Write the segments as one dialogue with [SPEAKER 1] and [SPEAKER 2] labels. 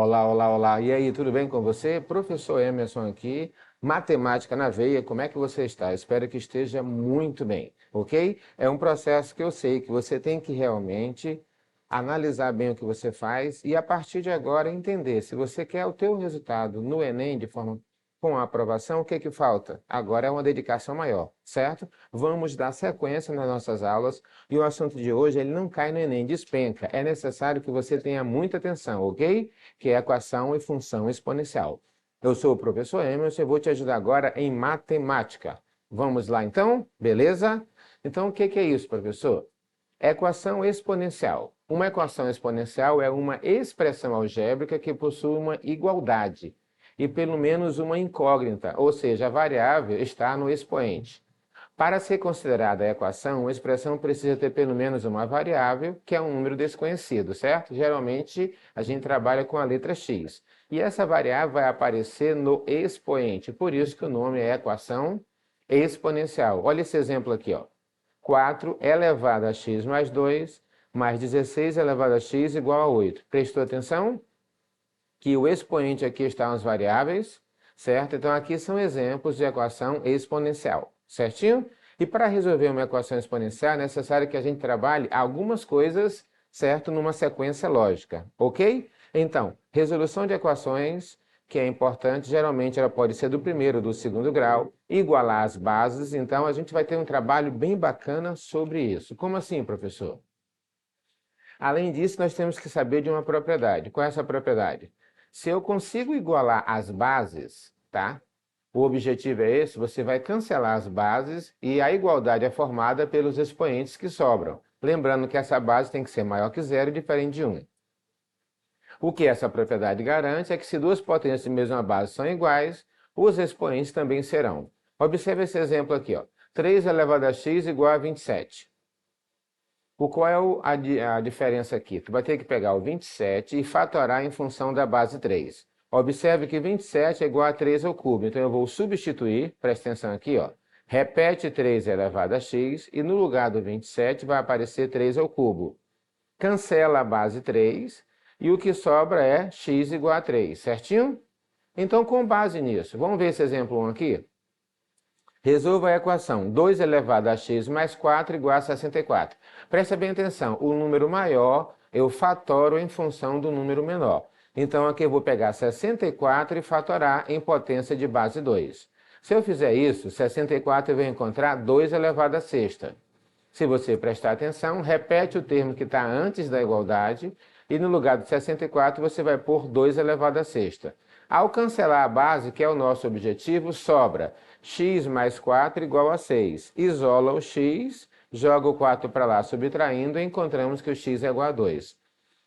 [SPEAKER 1] Olá, olá, olá. E aí, tudo bem com você? Professor Emerson aqui, Matemática na Veia. Como é que você está? Espero que esteja muito bem, ok? É um processo que eu sei que você tem que realmente analisar bem o que você faz e a partir de agora entender se você quer o teu resultado no Enem de forma com a aprovação, o que que falta? Agora é uma dedicação maior, certo? Vamos dar sequência nas nossas aulas e o assunto de hoje ele não cai no Enem, despenca. É necessário que você tenha muita atenção, ok? Que é equação e função exponencial. Eu sou o professor Emerson e vou te ajudar agora em matemática. Vamos lá então? Beleza? Então o que é isso, professor? Equação exponencial. Uma equação exponencial é uma expressão algébrica que possui uma igualdade e pelo menos uma incógnita, ou seja, a variável está no expoente. Para ser considerada a equação, a expressão precisa ter pelo menos uma variável, que é um número desconhecido, certo? Geralmente, a gente trabalha com a letra x. E essa variável vai aparecer no expoente, por isso que o nome é equação exponencial. Olha esse exemplo aqui, ó. 4 elevado a x mais 2, mais 16 elevado a x igual a 8. Prestou atenção? Que o expoente aqui estão as variáveis, certo? Então, aqui são exemplos de equação exponencial, certinho? E para resolver uma equação exponencial, é necessário que a gente trabalhe algumas coisas, certo? Numa sequência lógica, ok? Então, resolução de equações, que é importante, geralmente ela pode ser do primeiro ou do segundo grau, igualar as bases, então a gente vai ter um trabalho bem bacana sobre isso. Como assim, professor? Além disso, nós temos que saber de uma propriedade. Qual é essa propriedade? Se eu consigo igualar as bases, tá? O objetivo é esse, você vai cancelar as bases e a igualdade é formada pelos expoentes que sobram. Lembrando que essa base tem que ser maior que zero e diferente de 1. O que essa propriedade garante é que se duas potências de mesma base são iguais, os expoentes também serão. Observe esse exemplo aqui, ó. 3 elevado a x igual a 27. Qual é a diferença aqui? Tu vai ter que pegar o 27 e fatorar em função da base 3. Observe que 27 é igual a 3 ao cubo, então eu vou substituir, presta atenção aqui, ó. Repete 3 elevado a x e no lugar do 27 vai aparecer 3 ao cubo. Cancela a base 3 e o que sobra é x igual a 3, certinho? Então, com base nisso, vamos ver esse exemplo 1 aqui? Resolva a equação 2 elevado a x mais 4 igual a 64. Presta bem atenção, o número maior eu fatoro em função do número menor. Então aqui eu vou pegar 64 e fatorar em potência de base 2. Se eu fizer isso, 64 eu vou encontrar 2 elevado a sexta. Se você prestar atenção, repete o termo que está antes da igualdade e no lugar de 64 você vai pôr 2 elevado a sexta. Ao cancelar a base, que é o nosso objetivo, sobra x mais 4 igual a 6. Isola o x, joga o 4 para lá subtraindo e encontramos que o x é igual a 2.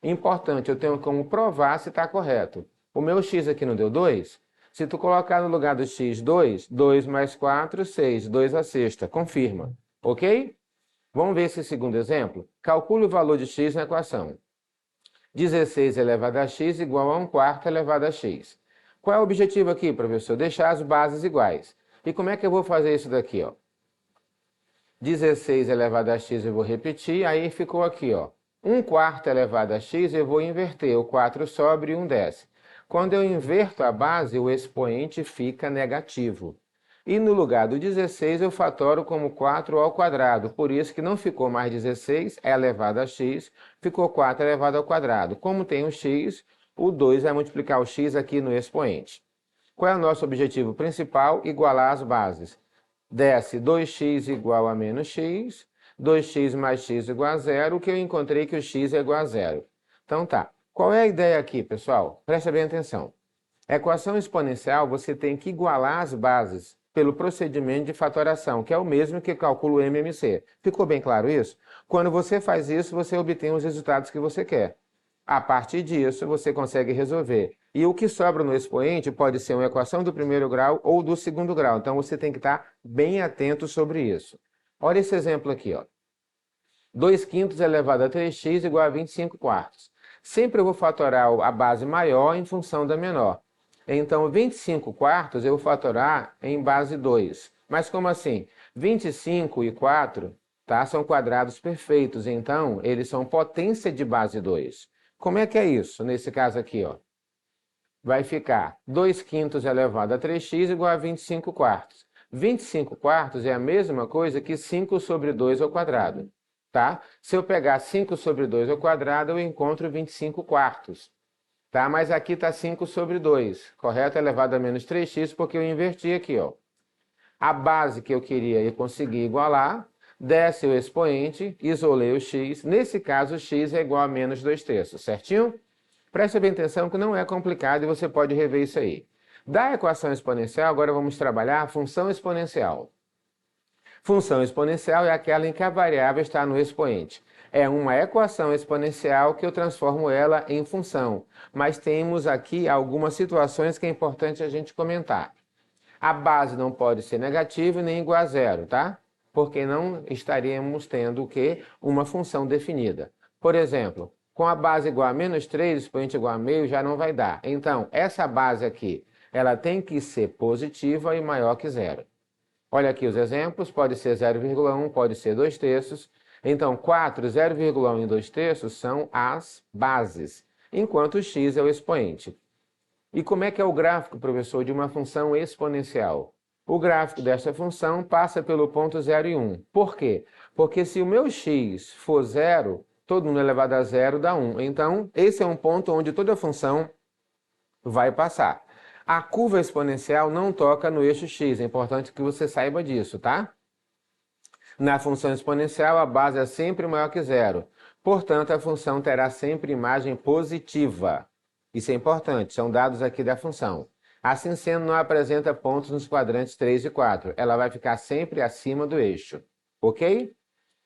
[SPEAKER 1] Importante, eu tenho como provar se está correto. O meu x aqui não deu 2? Se tu colocar no lugar do x 2, 2 mais 4, 6, 2 a sexta. Confirma, ok? Vamos ver esse segundo exemplo? Calcule o valor de x na equação. 16 elevado a x igual a 1 quarto elevado a x. Qual é o objetivo aqui, professor? Deixar as bases iguais. E como é que eu vou fazer isso daqui, ó? 16 elevado a x eu vou repetir, aí ficou aqui, ó. 1 quarto elevado a x eu vou inverter, o 4 sobe e 1 desce. Quando eu inverto a base, o expoente fica negativo. E no lugar do 16 eu fatoro como 4 ao quadrado, por isso que não ficou mais 16 elevado a x, ficou 4 elevado ao quadrado. Como tem um x, o 2 vai multiplicar o x aqui no expoente. Qual é o nosso objetivo principal? Igualar as bases. Desce 2x igual a menos x, 2x mais x igual a zero, que eu encontrei que o x é igual a zero. Então tá. Qual é a ideia aqui, pessoal? Presta bem atenção. Equação exponencial, você tem que igualar as bases pelo procedimento de fatoração, que é o mesmo que calcula o MMC. Ficou bem claro isso? Quando você faz isso, você obtém os resultados que você quer. A partir disso, você consegue resolver. E o que sobra no expoente pode ser uma equação do primeiro grau ou do segundo grau. Então, você tem que estar bem atento sobre isso. Olha esse exemplo aqui, ó. 2 quintos elevado a 3x igual a 25 quartos. Sempre eu vou fatorar a base maior em função da menor. Então, 25 quartos eu vou fatorar em base 2. Mas como assim? 25 e 4, tá, são quadrados perfeitos, então eles são potência de base 2. Como é que é isso, nesse caso aqui, ó? vai ficar 2/5 elevado a 3x igual a 25 quartos. 25 quartos é a mesma coisa que 5 sobre 2 ao quadrado, tá? Se eu pegar 5 sobre 2 ao quadrado, eu encontro 25 quartos, tá? Mas aqui está 5 sobre 2, correto? Elevado a menos 3x, porque eu inverti aqui, ó. A base que eu queria e consegui igualar, desce o expoente, isolei o x. Nesse caso, x é igual a menos 2/3, certinho? Preste bem atenção que não é complicado e você pode rever isso aí. Da equação exponencial, agora vamos trabalhar a função exponencial. Função exponencial é aquela em que a variável está no expoente. É uma equação exponencial que eu transformo ela em função. Mas temos aqui algumas situações que é importante a gente comentar. A base não pode ser negativa nem igual a zero, tá? Porque não estaríamos tendo o quê? Uma função definida. Por exemplo, com a base igual a menos 3, expoente igual a meio, já não vai dar. Então, essa base aqui, ela tem que ser positiva e maior que zero. Olha aqui os exemplos, pode ser 0,1, pode ser 2/3. Então, 4, 0,1 e 2/3 são as bases, enquanto o x é o expoente. E como é que é o gráfico, professor, de uma função exponencial? O gráfico desta função passa pelo ponto 0 e 1. Por quê? Porque se o meu x for 0, todo número elevado a 0 dá 1. Então, esse é um ponto onde toda função vai passar. A curva exponencial não toca no eixo x, é importante que você saiba disso, tá? Na função exponencial, a base é sempre maior que zero. Portanto, a função terá sempre imagem positiva. Isso é importante, são dados aqui da função. Assim sendo, não apresenta pontos nos quadrantes 3 e 4. Ela vai ficar sempre acima do eixo. Ok?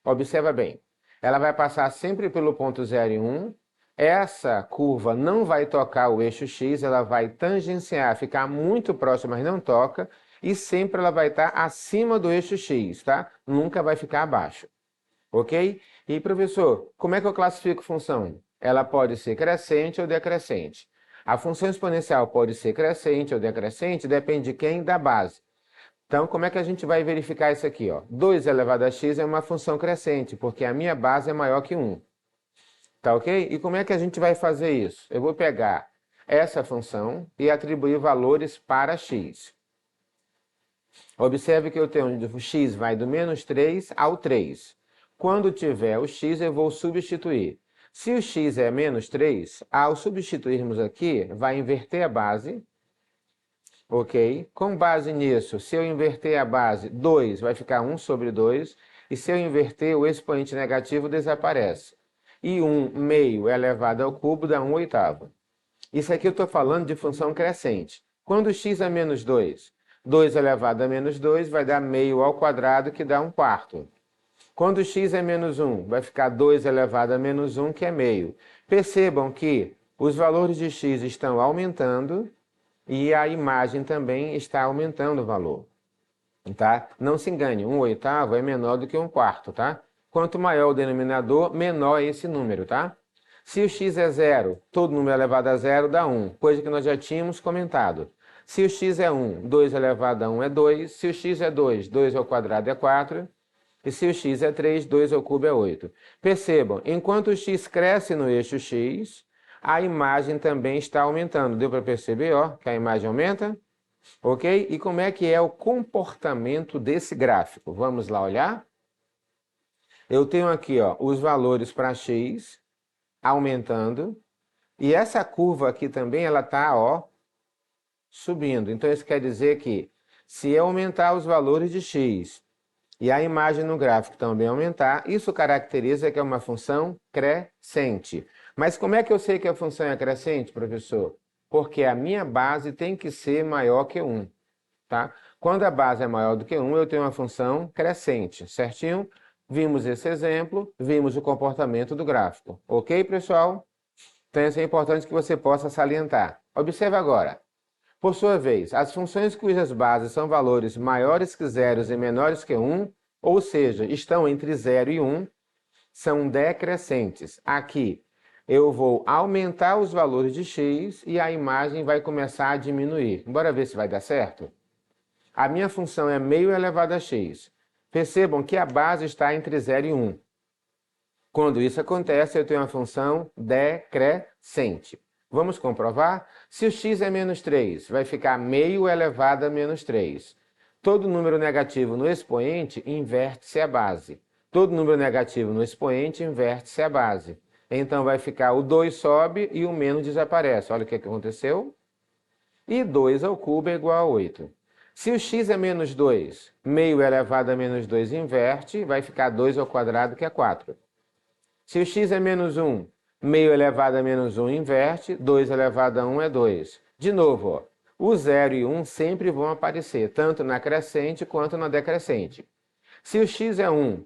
[SPEAKER 1] Observa bem. Ela vai passar sempre pelo ponto 0 e 1. Essa curva não vai tocar o eixo x, ela vai tangenciar, ficar muito próxima, mas não toca. E sempre ela vai estar acima do eixo x, tá? Nunca vai ficar abaixo. Ok? E, professor, como é que eu classifico função? Ela pode ser crescente ou decrescente. A função exponencial pode ser crescente ou decrescente, depende de quem? Da base. Então, como é que a gente vai verificar isso aqui? Ó? 2 elevado a x é uma função crescente, porque a minha base é maior que 1. Tá ok? E como é que a gente vai fazer isso? Eu vou pegar essa função e atribuir valores para x. Observe que eu tenho o x vai do menos 3 ao 3. Quando tiver o x, eu vou substituir. Se o x é menos 3, ao substituirmos aqui, vai inverter a base. Ok? Com base nisso, se eu inverter a base, 2 vai ficar 1 sobre 2. E se eu inverter, o expoente negativo desaparece. E 1 meio elevado ao cubo dá 1 oitavo. Isso aqui eu estou falando de função crescente. Quando x é menos 2, 2 elevado a menos 2 vai dar meio ao quadrado, que dá 1 quarto. Quando x é menos 1, vai ficar 2 elevado a menos 1, que é meio. Percebam que os valores de x estão aumentando e a imagem também está aumentando o valor. Tá? Não se engane, 1 oitavo é menor do que 1 quarto, tá? Quanto maior o denominador, menor é esse número, tá? Se o x é 0, todo número elevado a 0 dá 1, coisa que nós já tínhamos comentado. Se o x é 1, 2 elevado a 1 é 2. Se o x é 2, 2 ao quadrado é 4. E se o x é 3, 2 ao cubo é 8. Percebam, enquanto o x cresce no eixo x, a imagem também está aumentando. Deu para perceber, ó, que a imagem aumenta? Ok? E como é que é o comportamento desse gráfico? Vamos lá olhar? Eu tenho aqui, ó, os valores para x aumentando. E essa curva aqui também, ela está, ó, subindo. Então, isso quer dizer que se eu aumentar os valores de x e a imagem no gráfico também aumentar, isso caracteriza que é uma função crescente. Mas como é que eu sei que a função é crescente, professor? Porque a minha base tem que ser maior que 1. Tá? Quando a base é maior do que 1, eu tenho uma função crescente, certinho? Vimos esse exemplo, vimos o comportamento do gráfico. Ok, pessoal? Então, isso é importante que você possa salientar. Observe agora. Por sua vez, as funções cujas bases são valores maiores que zeros e menores que 1, ou seja, estão entre 0 e 1, são decrescentes. Aqui, eu vou aumentar os valores de x e a imagem vai começar a diminuir. Bora ver se vai dar certo? A minha função é meio elevado a x. Percebam que a base está entre 0 e 1. Quando isso acontece, eu tenho uma função decrescente. Vamos comprovar? Se o x é menos 3, vai ficar meio elevado a menos 3. Todo número negativo no expoente inverte-se a base. Todo número negativo no expoente inverte-se a base. Então vai ficar o 2 sobe e o menos desaparece. Olha o que aconteceu. E 2 ao cubo é igual a 8. Se o x é menos 2, meio elevado a menos 2 inverte, vai ficar 2 ao quadrado, que é 4. Se o x é menos 1, meio elevado a menos 1 inverte, 2 elevado a 1 é 2. De novo, ó, o 0 e 1 sempre vão aparecer, tanto na crescente quanto na decrescente. Se o x é 1,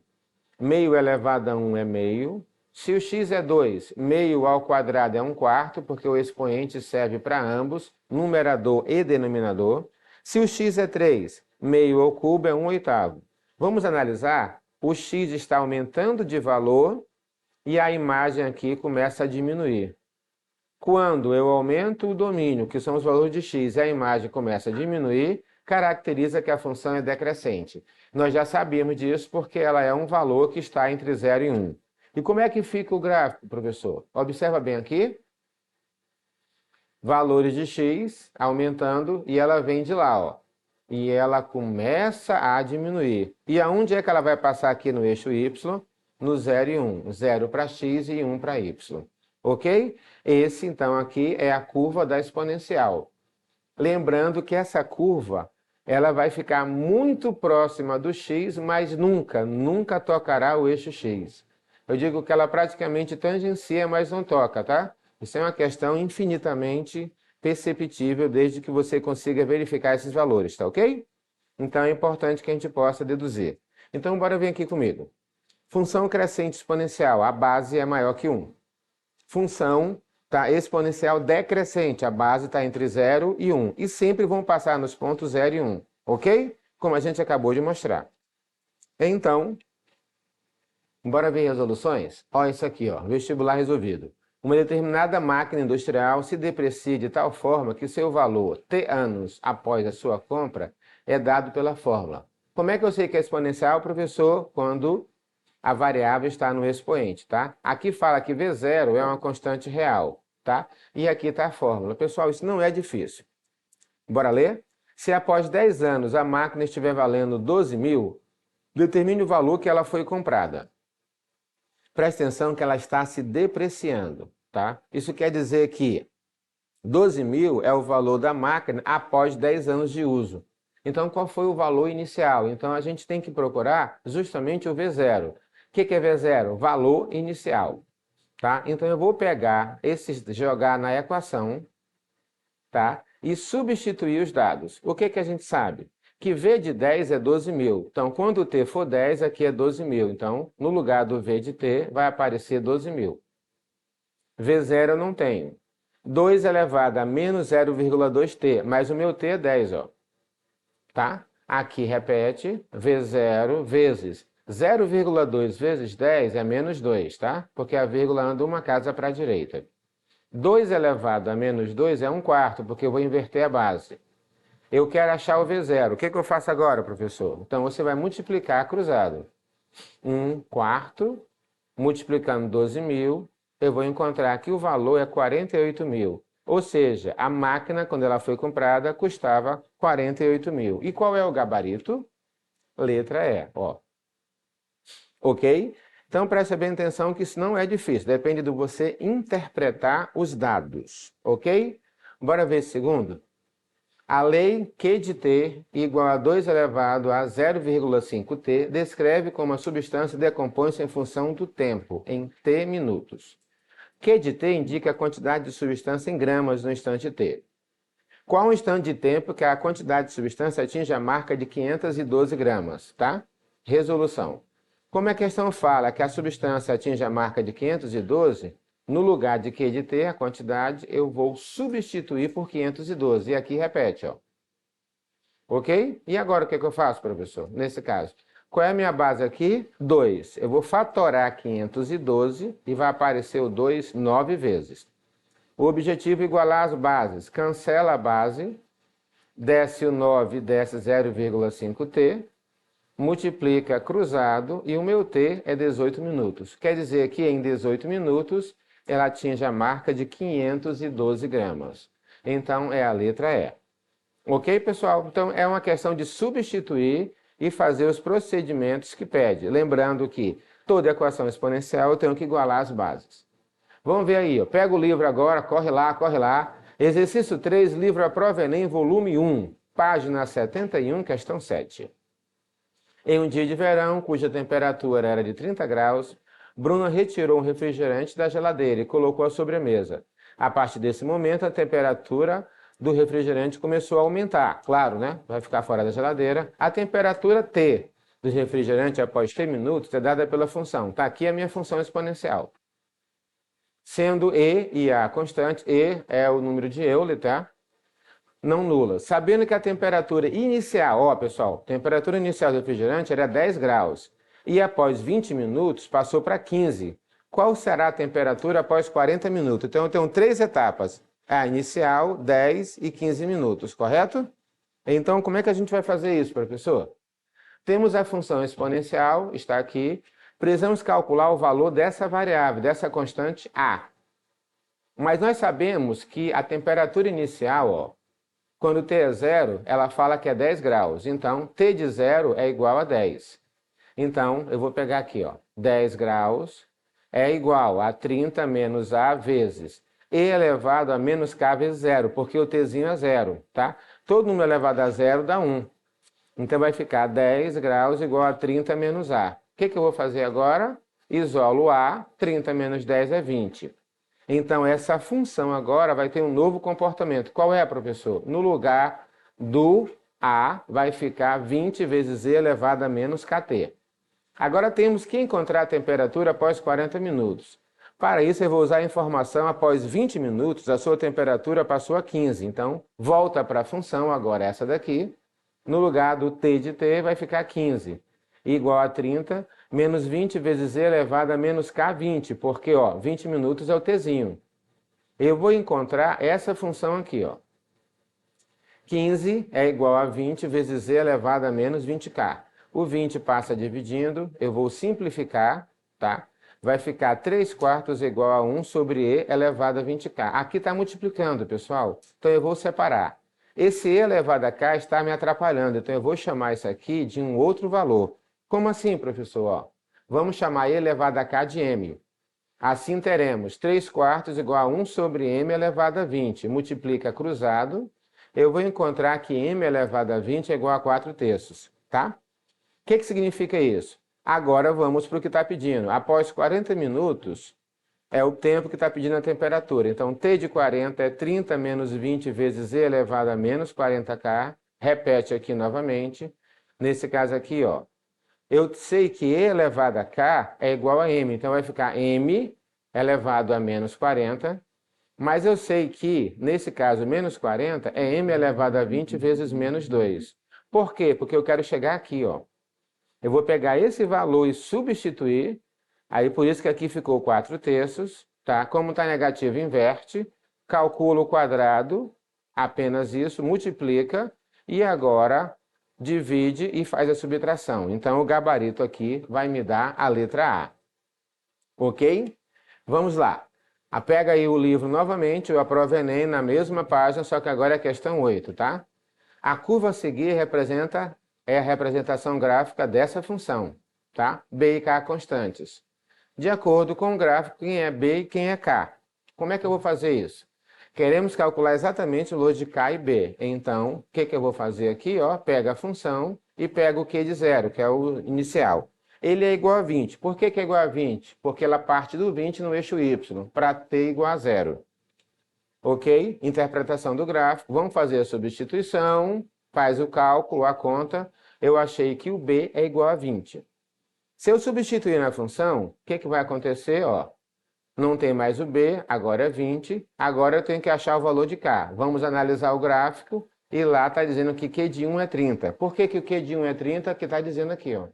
[SPEAKER 1] meio elevado a 1 é meio. Se o x é 2, meio ao quadrado é 1/4, porque o expoente serve para ambos, numerador e denominador. Se o x é 3, meio ao cubo é 1/8. Vamos analisar? O x está aumentando de valor e a imagem aqui começa a diminuir. Quando eu aumento o domínio, que são os valores de x, e a imagem começa a diminuir, caracteriza que a função é decrescente. Nós já sabíamos disso porque ela é um valor que está entre 0 e 1. E como é que fica o gráfico, professor? Observa bem aqui. Valores de x aumentando e ela vem de lá, ó. E ela começa a diminuir. E aonde é que ela vai passar aqui no eixo y? No 0 e 1. 0 para x e 1 para y. Ok? Esse, então, aqui é a curva da exponencial. Lembrando que essa curva ela vai ficar muito próxima do x, mas nunca tocará o eixo x. Eu digo que ela praticamente tangencia, mas não toca, tá? Isso é uma questão infinitamente perceptível desde que você consiga verificar esses valores, tá ok? Então é importante que a gente possa deduzir. Então, bora ver aqui comigo. Função crescente exponencial, a base é maior que 1. Função exponencial decrescente, a base está entre 0 e 1. E sempre vão passar nos pontos 0 e 1, ok? Como a gente acabou de mostrar. Então, bora ver resoluções? Olha isso aqui, ó, vestibular resolvido. Uma determinada máquina industrial se deprecia de tal forma que seu valor, T anos após a sua compra, é dado pela fórmula. Como é que eu sei que é exponencial, professor? Quando a variável está no expoente, tá? Aqui fala que V0 é uma constante real, tá? E aqui está a fórmula. Pessoal, isso não é difícil. Bora ler? Se após 10 anos a máquina estiver valendo 12 mil, determine o valor que ela foi comprada. Preste atenção que ela está se depreciando, tá? Isso quer dizer que 12 mil é o valor da máquina após 10 anos de uso. Então, qual foi o valor inicial? Então, a gente tem que procurar justamente o V0. O que é V0? Valor inicial, tá? Então, eu vou pegar jogar na equação, tá? E substituir os dados. O que a gente sabe? Que V de 10 é 12 mil. Então, quando o T for 10, aqui é 12 mil. Então, no lugar do V de T, vai aparecer 12 mil. V0 eu não tenho. 2 elevado a menos 0,2T, mas o meu T é 10, ó. Tá? Aqui repete, V0 vezes 0,2 vezes 10 é menos 2, tá? Porque a vírgula anda uma casa para a direita. 2 elevado a menos 2 é 1/4, porque eu vou inverter a base. Eu quero achar o V0. O que eu faço agora, professor? Então, você vai multiplicar cruzado. 1/4, multiplicando 12 mil, eu vou encontrar que o valor é 48 mil. Ou seja, a máquina, quando ela foi comprada, custava 48 mil. E qual é o gabarito? Letra E, ó. Ok? Então, preste bem atenção que isso não é difícil. Depende de você interpretar os dados. Ok? Bora ver esse segundo? A lei Q de T igual a 2 elevado a 0,5T descreve como a substância decompõe-se em função do tempo, em T minutos. Q de T indica a quantidade de substância em gramas no instante T. Qual o instante de tempo que a quantidade de substância atinge a marca de 512 gramas, tá? Resolução. Como a questão fala que a substância atinge a marca de 512, no lugar de Q de T, a quantidade, eu vou substituir por 512. E aqui repete, ó. Ok? E agora o que eu faço, professor? Nesse caso, qual é a minha base aqui? 2. Eu vou fatorar 512 e vai aparecer o 2 9 vezes. O objetivo é igualar as bases. Cancela a base, desce o 9, desce 0,5T, multiplica cruzado e o meu T é 18 minutos. Quer dizer que em 18 minutos ela atinge a marca de 512 gramas. Então, é a letra E. Ok, pessoal? Então, é uma questão de substituir e fazer os procedimentos que pede. Lembrando que toda equação exponencial eu tenho que igualar as bases. Vamos ver aí, ó. Pega o livro agora, corre lá, corre lá. Exercício 3, livro A Prova Enem, volume 1, página 71, questão 7. Em um dia de verão, cuja temperatura era de 30 graus, Bruno retirou um refrigerante da geladeira e colocou-a sobre a mesa. A partir desse momento, a temperatura do refrigerante começou a aumentar. Claro, né? Vai ficar fora da geladeira. A temperatura T do refrigerante após T minutos é dada pela função. Está aqui a minha função exponencial. Sendo E A constante, E é o número de Euler, tá? Não nula. Sabendo que a temperatura inicial, ó pessoal, temperatura inicial do refrigerante era 10 graus e após 20 minutos passou para 15. Qual será a temperatura após 40 minutos? Então eu tenho 3 etapas. A inicial, 10 e 15 minutos, correto? Então como é que a gente vai fazer isso, professor? Temos a função exponencial, está aqui. Precisamos calcular o valor dessa variável, dessa constante A. Mas nós sabemos que a temperatura inicial, ó, quando T é zero, ela fala que é 10 graus. Então, T de zero é igual a 10. Então, eu vou pegar aqui, ó, 10 graus é igual a 30 menos A vezes E elevado a menos K vezes zero, porque o Tzinho é zero, tá? Todo número elevado a zero dá 1. Então, vai ficar 10 graus igual a 30 menos A. O que eu vou fazer agora? Isolo A, 30 menos 10 é 20. Então, essa função agora vai ter um novo comportamento. Qual é, professor? No lugar do A, vai ficar 20 vezes E elevado a menos KT. Agora temos que encontrar a temperatura após 40 minutos. Para isso, eu vou usar a informação após 20 minutos, a sua temperatura passou a 15. Então, volta para a função, agora essa daqui. No lugar do T de T, vai ficar 15, igual a 30, menos 20 vezes E elevado a menos K, 20, porque, ó, 20 minutos é o Tzinho. Eu vou encontrar essa função aqui, ó. 15 é igual a 20 vezes E elevado a menos 20K. O 20 passa dividindo, eu vou simplificar, tá? Vai ficar 3 quartos igual a 1 sobre E elevado a 20K. Aqui está multiplicando, pessoal. Então eu vou separar. Esse E elevado a K está me atrapalhando, então eu vou chamar isso aqui de um outro valor. Como assim, professor? Ó, vamos chamar E elevado a K de M. Assim teremos 3 quartos igual a 1 sobre M elevado a 20. Multiplica cruzado. Eu vou encontrar que M elevado a 20 é igual a 4 terços, tá? O que significa isso? Agora vamos para o que está pedindo. Após 40 minutos, é o tempo que está pedindo a temperatura. Então, T de 40 é 30 menos 20 vezes E elevado a menos 40K. Repete aqui novamente. Nesse caso aqui, ó, eu sei que E elevado a K é igual a M. Então, vai ficar M elevado a menos 40. Mas eu sei que, nesse caso, menos 40 é M elevado a 20 vezes menos 2. Por quê? Porque eu quero chegar aqui, ó. Eu vou pegar esse valor e substituir. Aí, por isso que aqui ficou 4 terços, tá? Como está negativo, inverte. Calcula o quadrado, apenas isso, multiplica. E agora, divide e faz a subtração. Então, o gabarito aqui vai me dar a letra A. Ok? Vamos lá. Pega aí o livro novamente, eu aprovo Enem na mesma página, só que agora é a questão 8, tá? A curva a seguir é a representação gráfica dessa função, tá? B e K constantes. De acordo com o gráfico, quem é B e quem é K. Como é que eu vou fazer isso? Queremos calcular exatamente o valor de K e B. Então, o que eu vou fazer aqui? Ó, pega a função e pega o Q de zero, que é o inicial. Ele é igual a 20. Por que é igual a 20? Porque ela parte do 20 no eixo Y, para T igual a zero. Ok? Interpretação do gráfico. Vamos fazer a substituição, faz o cálculo, a conta. Eu achei que o B é igual a 20. Se eu substituir na função, o que vai acontecer? Ó, não tem mais o B, agora é 20. Agora eu tenho que achar o valor de K. Vamos analisar o gráfico e lá está dizendo que Q de 1 é 30. Por que o Q de 1 é 30? Que está dizendo aqui, ó.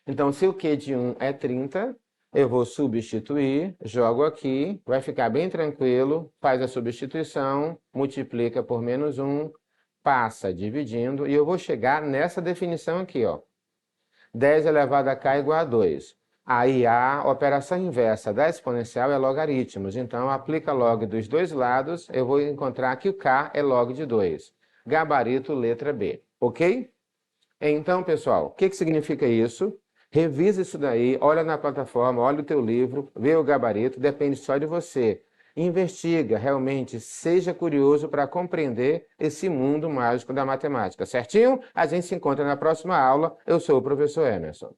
[SPEAKER 1] Então, se o Q de 1 é 30, eu vou substituir, jogo aqui, vai ficar bem tranquilo, faz a substituição, multiplica por menos 1, passa dividindo, e eu vou chegar nessa definição aqui, ó. 10 elevado a K igual a 2. Aí a operação inversa da exponencial é logaritmos. Então, aplica log dos dois lados, eu vou encontrar que o K é log de 2. Gabarito, letra B. Ok? Então, pessoal, o que significa isso? Revisa isso daí, olha na plataforma, olha o teu livro, vê o gabarito, depende só de você. Investiga, realmente, seja curioso para compreender esse mundo mágico da matemática, certinho? A gente se encontra na próxima aula. Eu sou o professor Emerson.